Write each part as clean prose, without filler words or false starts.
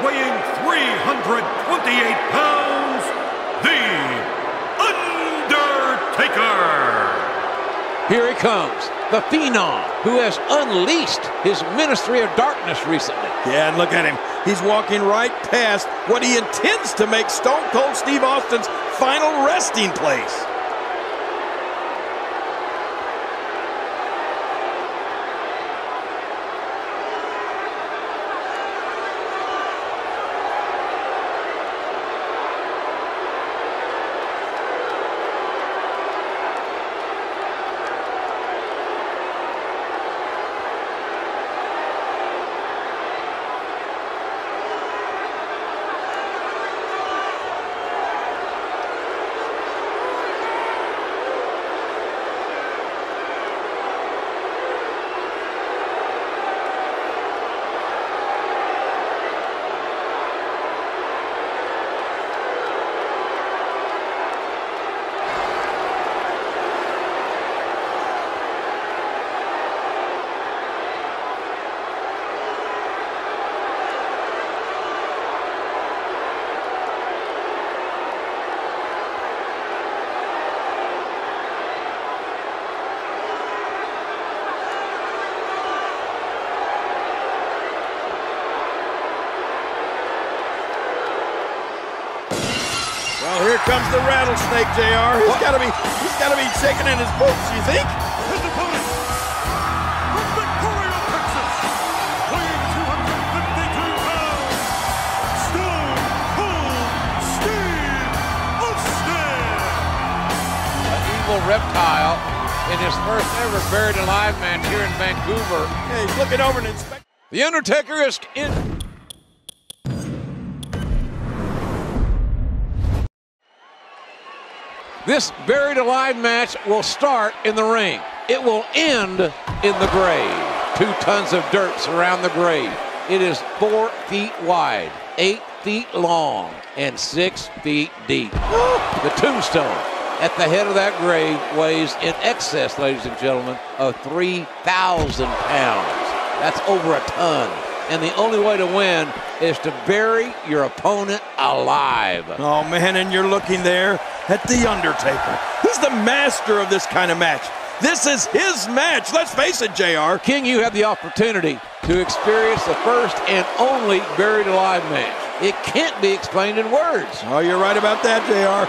weighing 328 pounds, The Undertaker. Here he comes, the Phenom, who has unleashed his ministry of darkness recently. Yeah, and look at him. He's walking right past what he intends to make Stone Cold Steve Austin's final resting place. Well, here comes the rattlesnake, JR. He's got to be shaking in his boots, you think? His opponent, from Victoria, Texas, weighing 252 pounds, Stone Cold Steve Austin. An evil reptile in his first ever buried alive match here in Vancouver. Yeah, he's looking over and inspecting. The Undertaker is in. This buried alive match will start in the ring. It will end in the grave. 2 tons of dirt surround the grave. It is 4 feet wide, 8 feet long, and 6 feet deep. The tombstone at the head of that grave weighs in excess, ladies and gentlemen, of 3,000 pounds. That's over a ton. And the only way to win is to bury your opponent alive. Oh, man, and you're looking there at The Undertaker. He's the master of this kind of match. This is his match. Let's face it, JR. King, you have the opportunity to experience the first and only buried alive match. It can't be explained in words. Oh, you're right about that, JR.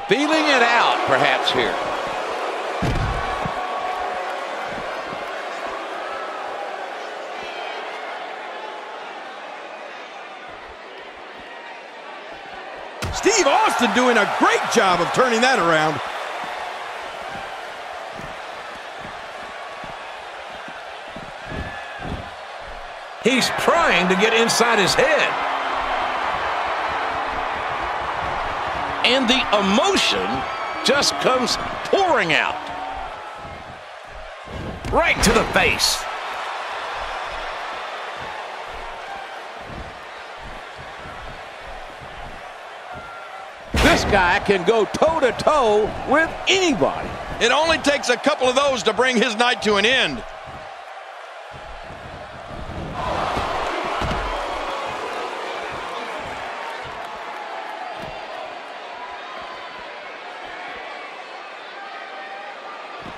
Feeling it out, perhaps, here. Steve Austin doing a great job of turning that around. He's trying to get inside his head. And the emotion just comes pouring out. Right to the face. This guy can go toe-to-toe with anybody. It only takes a couple of those to bring his night to an end.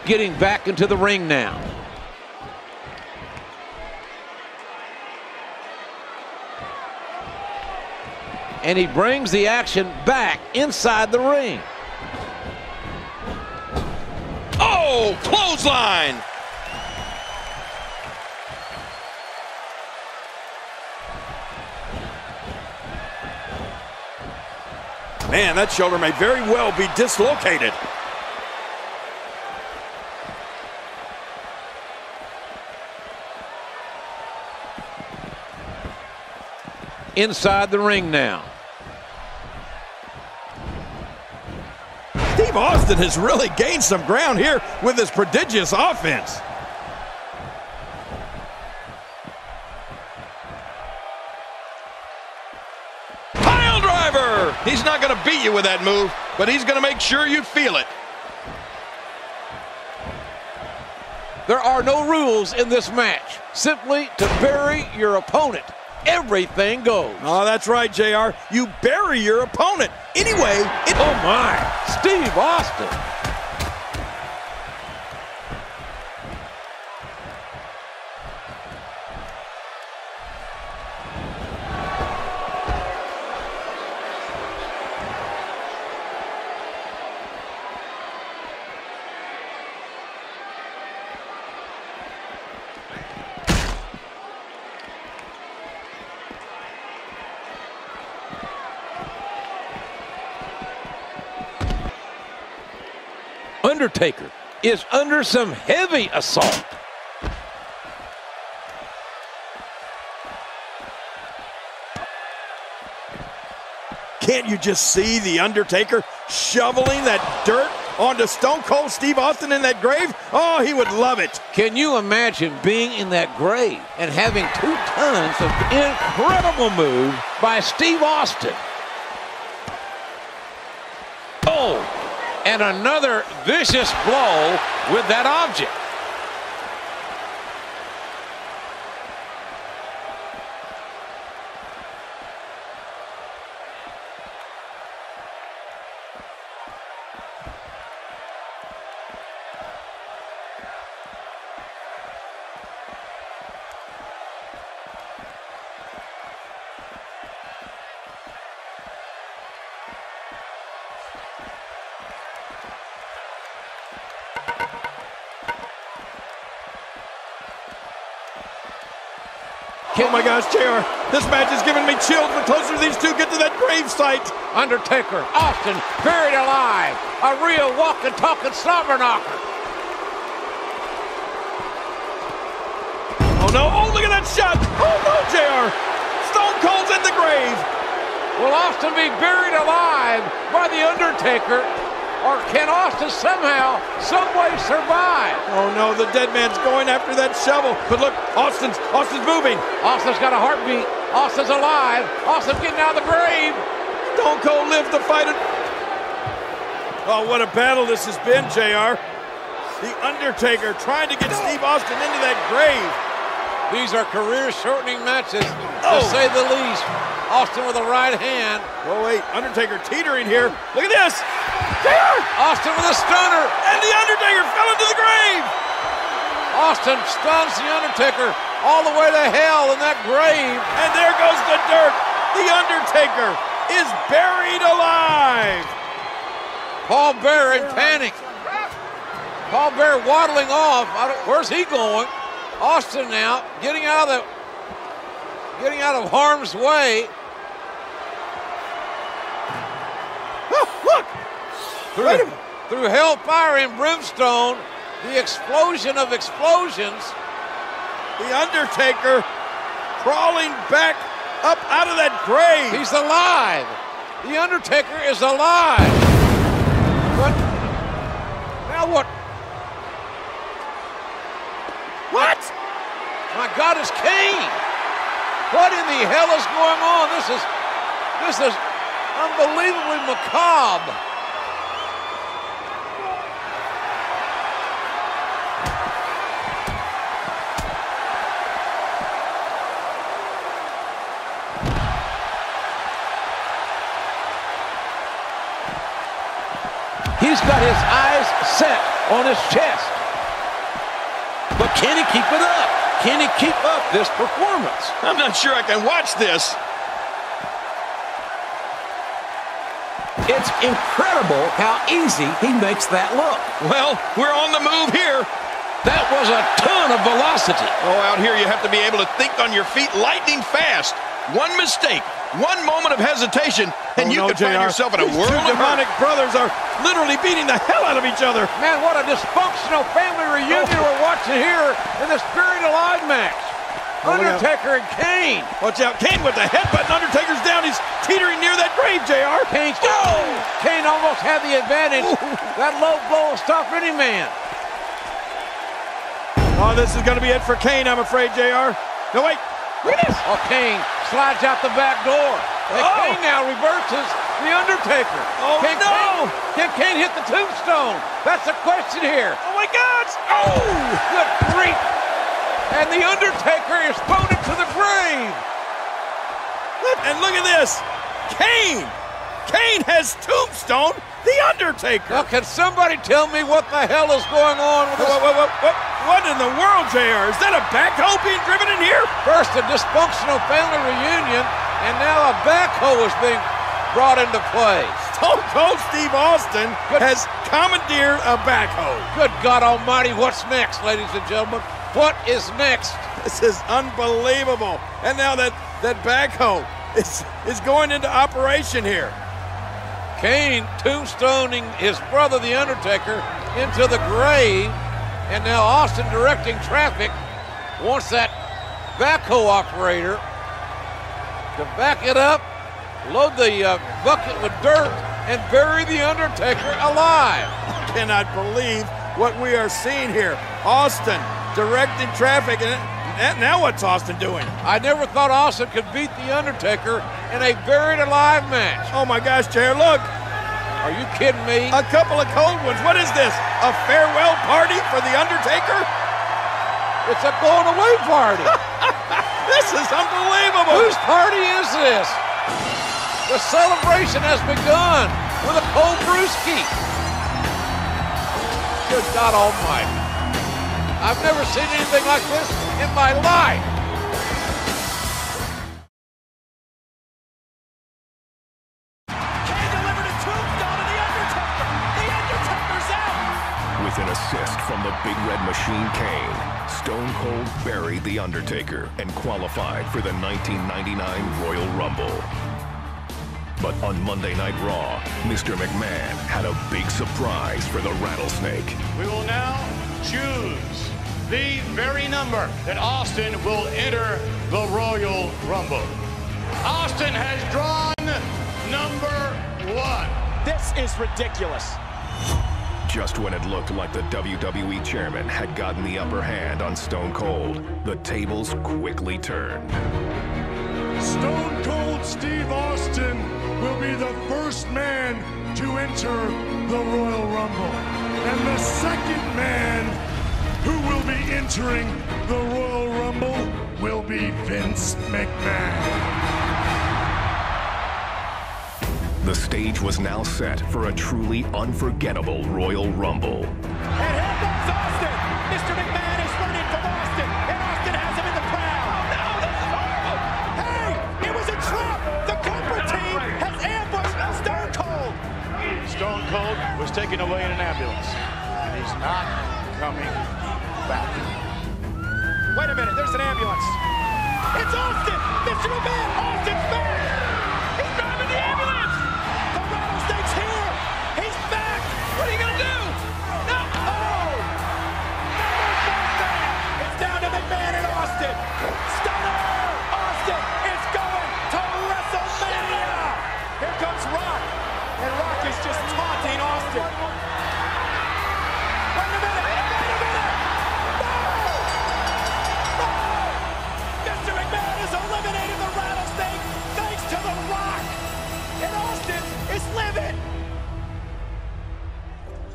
Getting back into the ring now. And he brings the action back inside the ring. Oh, clothesline! Man, that shoulder may very well be dislocated. Inside the ring now. Steve Austin has really gained some ground here with his prodigious offense. Pile driver! He's not going to beat you with that move. but he's going to make sure you feel it. There are no rules in this match. Simply to bury your opponent. Everything goes. Oh, that's right, JR. You bury your opponent. Anyway, Oh, my. Steve Austin. Undertaker is under some heavy assault. Can't you just see the Undertaker shoveling that dirt onto Stone Cold Steve Austin in that grave? Oh, he would love it. Can you imagine being in that grave and having 2 tons of incredible move by Steve Austin? Oh, and another vicious blow with that object. Oh my gosh, JR, this match is giving me chills the closer these two get to that grave site. Undertaker, Austin, buried alive. A real walking, talking slobber knocker. Oh no, oh look at that shot. Oh no, JR, Stone Cold's in the grave. Will Austin be buried alive by The Undertaker? Or can Austin somehow, someway survive? Oh no, the dead man's going after that shovel. But look, Austin's moving. Austin's got a heartbeat. Austin's alive. Austin's getting out of the grave. Stone Cold lives to fight it. Oh, what a battle this has been, JR. The Undertaker trying to get Steve Austin into that grave. These are career-shortening matches, to say the least. Austin with a right hand. Oh wait, Undertaker teetering here. Look at this. JR! Austin with a stunner. And the Undertaker fell into the grave. Austin stuns the Undertaker all the way to hell in that grave. And there goes the dirt. The Undertaker is buried alive. Paul Bearer in panic. Paul Bearer waddling off. Where's he going? Austin now getting out of harm's way. Oh, look! Through hellfire and brimstone, the explosion of explosions. The Undertaker crawling back up out of that grave. He's alive. The Undertaker is alive. What? Now what? What? My God, it's Kane. What in the hell is going on? This is unbelievably macabre. He's got his eyes set on his chest. But can he keep it up? Can he keep up this performance? I'm not sure I can watch this. It's incredible how easy he makes that look. Well, we're on the move here. That was a ton of velocity. Oh, out here you have to be able to think on your feet lightning fast. One mistake, one moment of hesitation, and you could find yourself in a world of demonic brothers are literally beating the hell out of each other. Man, what a dysfunctional family reunion we're watching here in this Buried Alive match. Undertaker and Kane. Watch out, Kane with the headbutt, and Undertaker's down. He's teetering near that grave, JR. Kane almost had the advantage. That low blow will stop any man. Oh, this is going to be it for Kane, I'm afraid, JR. No, wait. Look at this. Oh, Kane slides out the back door. And Kane now reverses The Undertaker. Oh, no! Can Kane hit the tombstone? That's the question here. Oh, my God! Oh, good grief. And The Undertaker is thrown into the grave. And look at this. Kane has tombstone The Undertaker. Now, can somebody tell me what the hell is going on with this? What in the world, JR? Is that a backhoe being driven in here? First, a dysfunctional family reunion, and now a backhoe is being brought into play. Stone Cold Steve Austin has commandeered a backhoe. Good God Almighty, what's next, ladies and gentlemen? What is next? This is unbelievable. And now that backhoe is going into operation here. Kane tombstoning his brother, The Undertaker, into the grave, and now Austin directing traffic wants that backhoe operator to back it up, load the bucket with dirt, and bury The Undertaker alive. I cannot believe what we are seeing here. Austin directing traffic, and now what's Austin doing? I never thought Austin could beat The Undertaker in a buried alive match. Oh my gosh, Chair, look. Are you kidding me? A couple of cold ones. What is this? A farewell party for The Undertaker? It's a going away party. This is unbelievable. Whose party is this? The celebration has begun with a cold brewski. Good God Almighty. I've never seen anything like this in my life. With an assist from the Big Red Machine Kane, Stone Cold buried The Undertaker and qualified for the 1999 Royal Rumble. But on Monday Night Raw, Mr. McMahon had a big surprise for the Rattlesnake. We will now choose the very number that Austin will enter the Royal Rumble. Austin has drawn number 1. This is ridiculous. Just when it looked like the WWE chairman had gotten the upper hand on Stone Cold, the tables quickly turned. Stone Cold Steve Austin will be the first man to enter the Royal Rumble. And the second man who will be entering the Royal Rumble will be Vince McMahon. The stage was now set for a truly unforgettable Royal Rumble. And here comes Austin. Mr. McMahon is running from Austin, and Austin has him in the crowd. No, this is horrible. Hey, it was a trap. The corporate team has ambushed Stone Cold. Stone Cold was taken away in an ambulance, and he's not coming back. Wait a minute, there's an ambulance. It's Austin. Mr. McMahon, Austin's back. He's driving the ambulance. The Rattlesnake's here. He's back. What are you going to do? No. Oh. It's down to McMahon and Austin. Stunner. Austin is going to WrestleMania. Here comes Rock. And Rock is just taunting Austin. Wait a minute. No. Mr. McMahon has eliminated the Rattlesnake thanks to The Rock. And Austin is livid.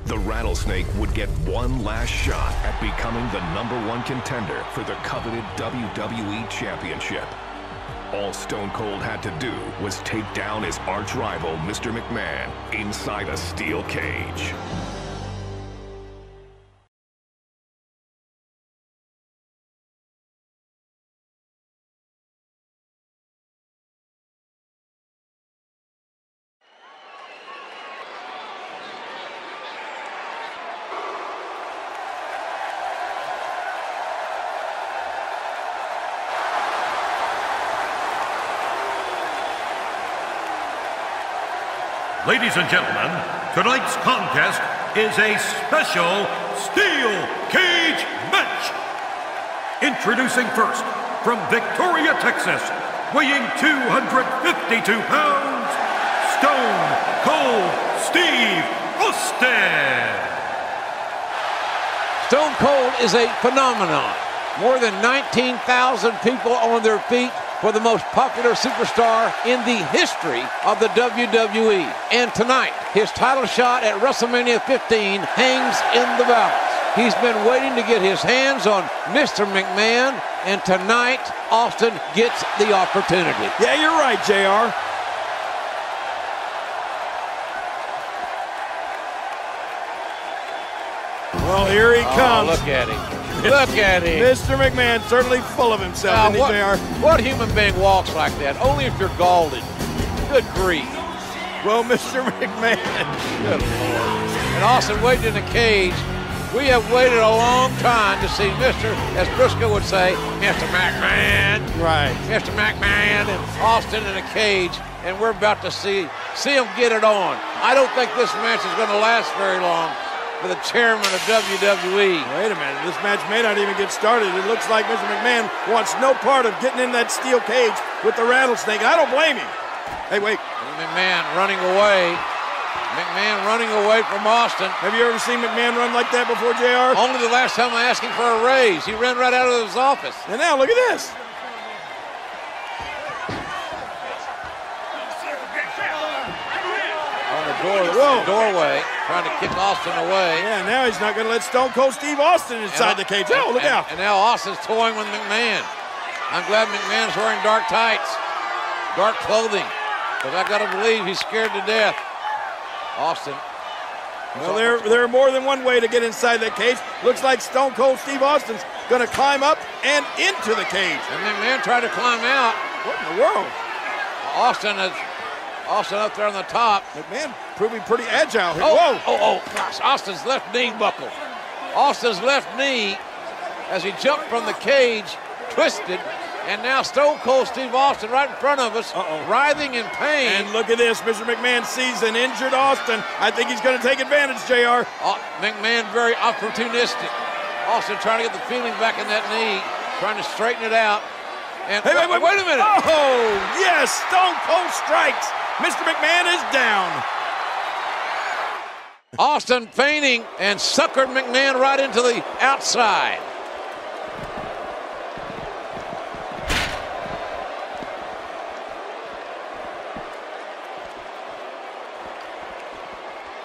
The Rattlesnake would get one last shot at becoming the #1 contender for the coveted WWE Championship. All Stone Cold had to do was take down his arch-rival, Mr. McMahon, inside a steel cage. Ladies and gentlemen, tonight's contest is a special steel cage match. Introducing first, from Victoria, Texas, weighing 252 pounds, Stone Cold Steve Austin. Stone Cold is a phenomenon. More than 19,000 people on their feet for the most popular superstar in the history of the WWE. And tonight, his title shot at WrestleMania 15 hangs in the balance. He's been waiting to get his hands on Mr. McMahon, and tonight, Austin gets the opportunity. Yeah, you're right, JR. Well, here he comes. Look at him. Look at him. Mr. McMahon certainly full of himself, isn't he, JR? What human being walks like that? Only if you're galled. Good grief. Well, Mr. McMahon. Good Lord. And Austin waiting in the cage. We have waited a long time to see Mr., as Briscoe would say, Mr. McMahon. Right. Mr. McMahon and Austin in a cage, and we're about to see him get it on. I don't think this match is going to last very long for the chairman of WWE. Wait a minute, this match may not even get started. It looks like Mr. McMahon wants no part of getting in that steel cage with the rattlesnake. I don't blame him. Hey, wait. McMahon running away. McMahon running away from Austin. Have you ever seen McMahon run like that before, JR? Only the last time I asked him for a raise. He ran right out of his office. And now, look at this. On the doorway, trying to kick Austin away. Yeah, now he's not going to let Stone Cold Steve Austin inside the cage. Oh, look out. And now Austin's toying with McMahon. I'm glad McMahon's wearing dark tights, dark clothing, because I got to believe he's scared to death. Austin. Well, there are more than one way to get inside that cage. Looks like Stone Cold Steve Austin's going to climb up and into the cage. And McMahon tried to climb out. What in the world? Austin up there on the top. McMahon proving pretty agile here. Oh, gosh, Austin's left knee buckled. Austin's left knee, as he jumped from the cage, twisted, and now Stone Cold Steve Austin right in front of us, writhing in pain. And look at this, Mr. McMahon sees an injured Austin. I think he's going to take advantage, JR. McMahon very opportunistic. Austin trying to get the feeling back in that knee, trying to straighten it out. And hey, wait a minute. Oh, yes, Stone Cold strikes. Mr. McMahon is down. Austin feigning and suckered McMahon right into the outside.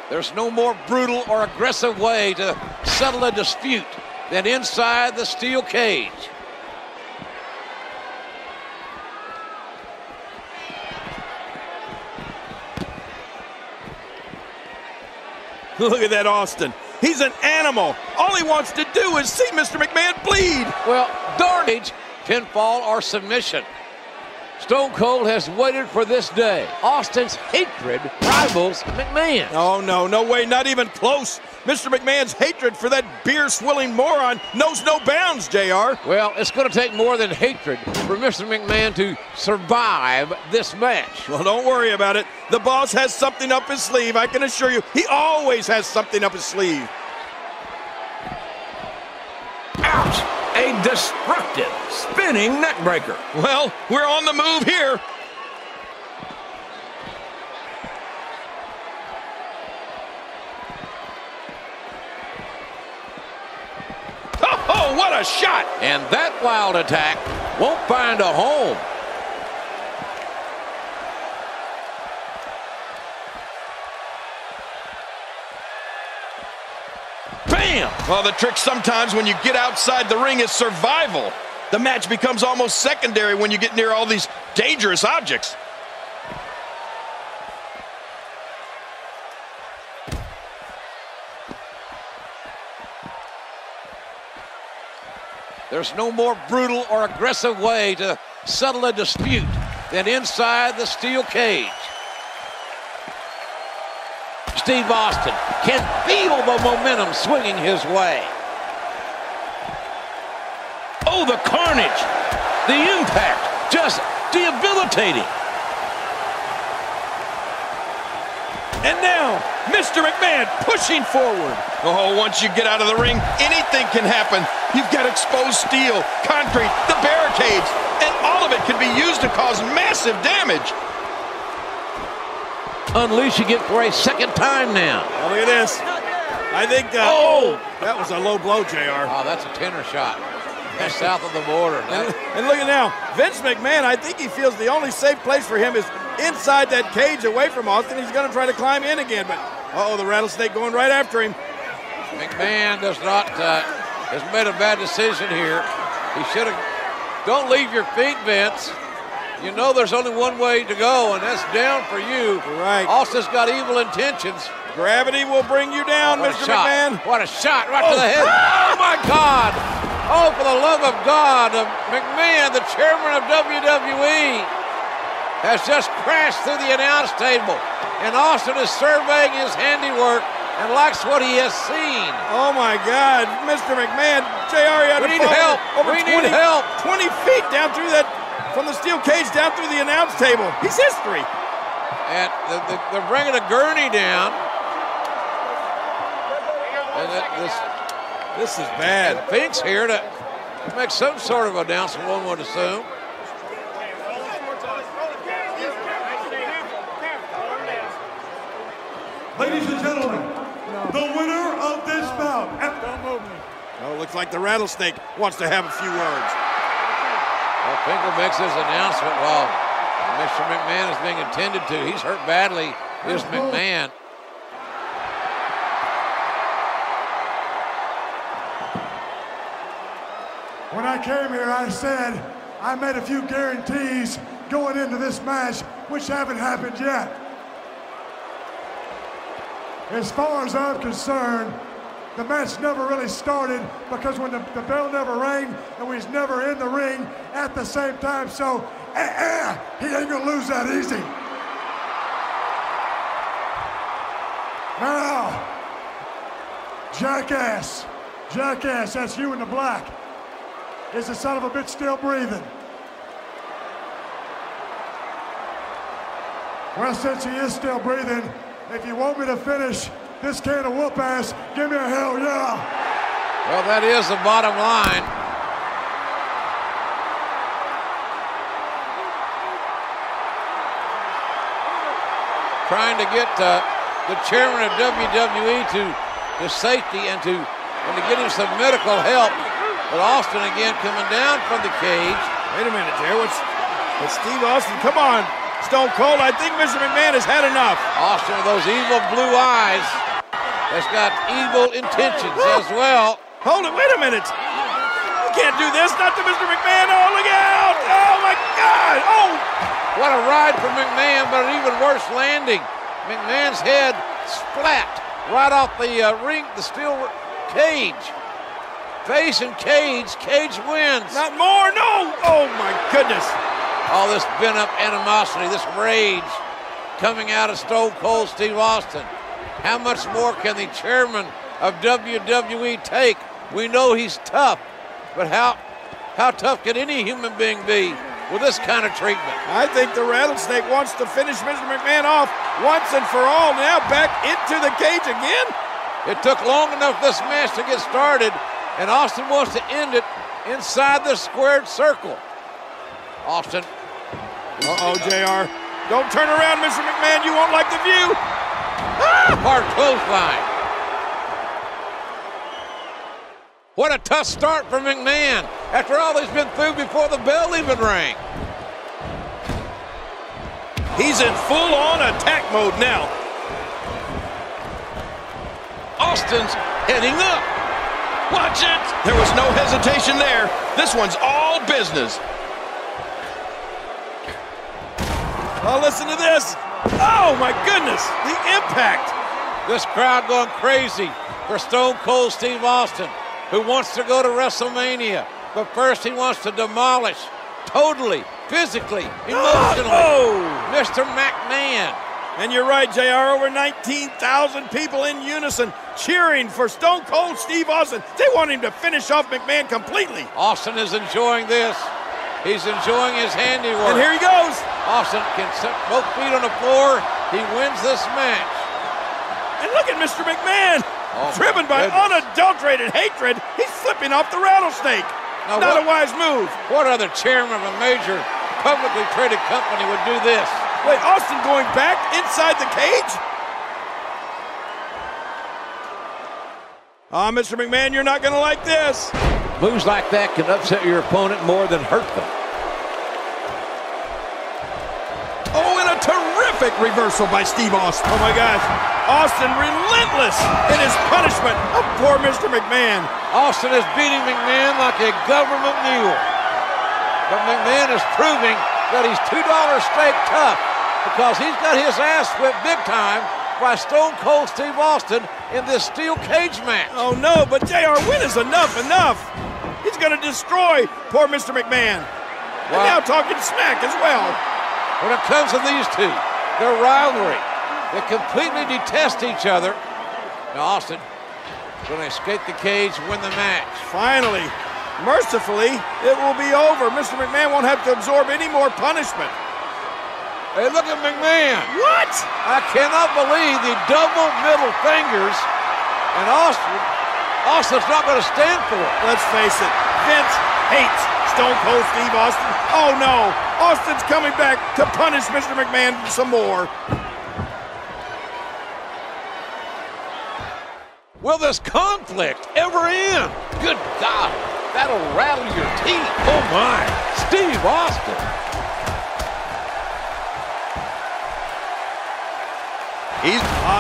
There's no more brutal or aggressive way to settle a dispute than inside the steel cage. Look at that Austin. He's an animal. All he wants to do is see Mr. McMahon bleed. Well, darn it, pinfall or submission. Stone Cold has waited for this day. Austin's hatred rivals McMahon. Oh, no way, not even close. Mr. McMahon's hatred for that beer-swilling moron knows no bounds, JR. Well, it's going to take more than hatred for Mr. McMahon to survive this match. Well, don't worry about it. The boss has something up his sleeve, I can assure you. He always has something up his sleeve. Ouch! A destructive spinning neckbreaker. Well, we're on the move here. Oh, what a shot! And that wild attack won't find a home. Bam! Well, the trick sometimes when you get outside the ring is survival. The match becomes almost secondary when you get near all these dangerous objects. There's no more brutal or aggressive way to settle a dispute than inside the steel cage. Steve Austin can feel the momentum swinging his way. Oh, the carnage, the impact, just debilitating. And now, Mr. McMahon pushing forward. Oh, once you get out of the ring, anything can happen. You've got exposed steel, concrete, the barricades, and all of it can be used to cause massive damage. Unleashing it for a second time now. Oh, look at this. I think, that was a low blow, JR. Oh, that's a tenor shot. That's south of the border. And look at now, Vince McMahon, I think he feels the only safe place for him is inside that cage away from Austin. He's going to try to climb in again, but uh-oh, the rattlesnake going right after him. McMahon has made a bad decision here. He should have, don't leave your feet, Vince. You know there's only one way to go, and that's down for you. Right. Austin's got evil intentions. Gravity will bring you down, Mr. McMahon. What a shot right to the head. Oh, my God. Oh, for the love of God. McMahon, the chairman of WWE, has just crashed through the announce table. And Austin is surveying his handiwork and likes what he has seen. Oh, my God. Mr. McMahon, JR, we need help. We need help. 20 feet down through that, from the steel cage down through the announce table. He's history. And they're bringing a gurney down. And this is bad. Fink's here to make some sort of announcement, one would assume. Ladies and gentlemen, the winner of this bout. Oh, looks like the rattlesnake wants to have a few words. Well, Finkel makes his announcement while Mr. McMahon is being attended to. He's hurt badly, is McMahon. When I came here, I said I made a few guarantees going into this match, which haven't happened yet. As far as I'm concerned, the match never really started because when the bell never rang and we was never in the ring at the same time, so he ain't gonna lose that easy. Now, jackass, that's you in the black. Is the son of a bitch still breathing? Well, since he is still breathing, if you want me to finish this can of whoop ass, give me a hell yeah. Well, that is the bottom line. Trying to get the chairman of WWE to safety and to get him some medical help. But Austin again coming down from the cage. Wait a minute, Jerry. What's Steve Austin? Come on, Stone Cold. I think Mr. McMahon has had enough. Austin with those evil blue eyes has got evil intentions as well. Hold it. Wait a minute. You can't do this. Not to Mr. McMahon. Oh, look out. Oh, my God. Oh. What a ride for McMahon, but an even worse landing. McMahon's head splat right off the ring, the steel cage. Face and cage wins. Not more, no! Oh my goodness. All this pent-up animosity, this rage coming out of Stone Cold Steve Austin. How much more can the chairman of WWE take? We know he's tough, but how tough can any human being be with this kind of treatment? I think the rattlesnake wants to finish Mr. McMahon off once and for all. Now back into the cage again. It took long enough this match to get started, and Austin wants to end it inside the squared circle. Austin. Uh-oh, JR. Don't turn around, Mr. McMahon. You won't like the view. Ah! Hard clothesline. What a tough start for McMahon after all he's been through before the bell even rang. He's in full-on attack mode now. Austin's heading up. Watch it! There was no hesitation there. This one's all business. Oh, listen to this. Oh, my goodness. The impact. This crowd going crazy for Stone Cold Steve Austin, who wants to go to WrestleMania. But first he wants to demolish totally, physically, emotionally, Mr. McMahon. And you're right, JR, over 19,000 people in unison cheering for Stone Cold Steve Austin. They want him to finish off McMahon completely. Austin is enjoying this. He's enjoying his handiwork. And here he goes. Austin can set both feet on the floor. He wins this match. And look at Mr. McMahon. Driven by unadulterated hatred, he's flipping off the rattlesnake. Now Not a wise move. What other chairman of a major publicly traded company would do this? Wait, Austin going back inside the cage? Mr. McMahon, you're not going to like this. Moves like that can upset your opponent more than hurt them. Oh, and a terrific reversal by Steve Austin. Oh my gosh. Austin relentless in his punishment of poor Mr. McMahon. Austin is beating McMahon like a government mule. But McMahon is proving that he's $2 steak tough because he's got his ass whipped big time by Stone Cold Steve Austin in this steel cage match. Oh no, but JR, when is enough? He's going to destroy poor Mr. McMahon. And now talking smack as well. When it comes to these two, their rivalry, they completely detest each other. Now Austin going to escape the cage and win the match. Finally, mercifully, it will be over. Mr. McMahon won't have to absorb any more punishment. Hey, look at McMahon. What? I cannot believe the double middle fingers, and Austin's not going to stand for it. Let's face it, Vince hates Stone Cold Steve Austin. Oh no, Austin's coming back to punish Mr. McMahon some more. Will this conflict ever end? Good God, that'll rattle your teeth. Oh my, Steve Austin.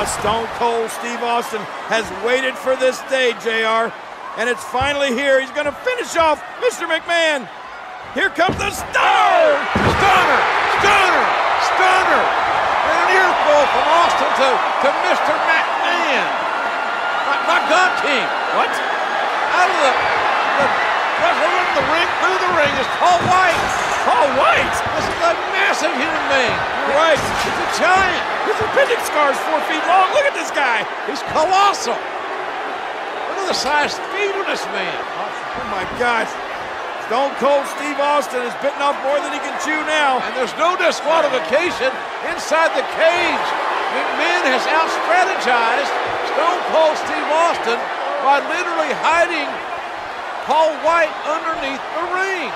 Stone Cold Steve Austin has waited for this day, JR, and it's finally here. He's going to finish off Mr. McMahon. Here comes the stunner! Stunner! And an earful from Austin to Mr. McMahon. My God King. What? Out of the wrestler in the ring, through the ring is Paul White. Paul White? This is a massive human being. You're right. He's a giant. His appendix scar is 4 feet long. Look at this guy. He's colossal. Look at the size speed of this man. Oh my gosh. Stone Cold Steve Austin is bitten off more than he can chew now. And there's no disqualification inside the cage. McMahon has out-strategized Stone Cold Steve Austin by literally hiding Paul White underneath the ring.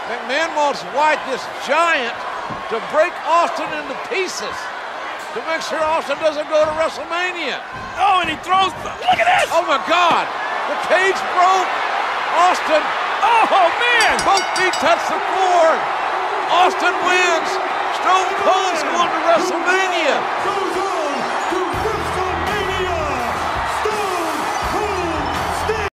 McMahon wants White, this giant, to break Austin into pieces to make sure Austin doesn't go to WrestleMania. Oh, and he throws, look at this! Oh my God, the cage broke. Austin, oh man! Both feet touch the floor. Austin wins. Stone Cold's going to WrestleMania.